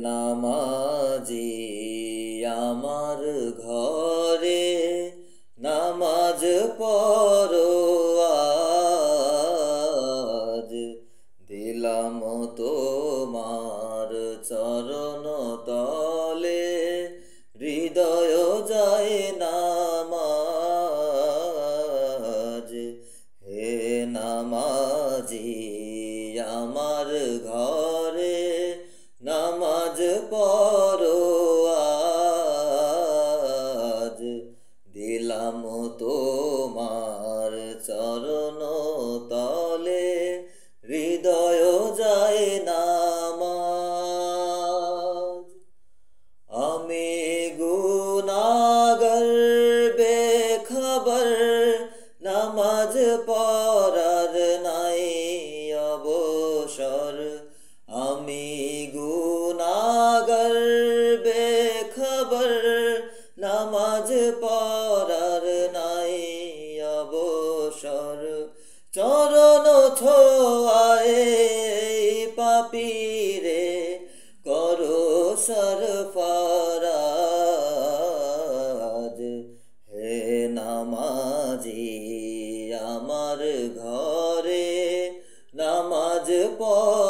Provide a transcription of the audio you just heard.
নামাজি আমার ঘরে নামাজ পড়ো আজ, দিলাম তোমার চরণ তলে হৃদয় যায় নামাজ। হে নামাজি আমার ঘরে নামাজ পড়ো আজ, দিলাম তোমার চরণ তলে হৃদয় যায় নামাজ। আমি গুনাহগার বেখবর, নামাজ পড়ার নাই অবসর। আমি গুনাহগার বেখবর, নামাজ পড়ার নাই অবসর। চরণ ছোঁয়ায় পাপীরে করো সরফরাজ। হে নামাজি আমার ঘরে নামাজ পড়ো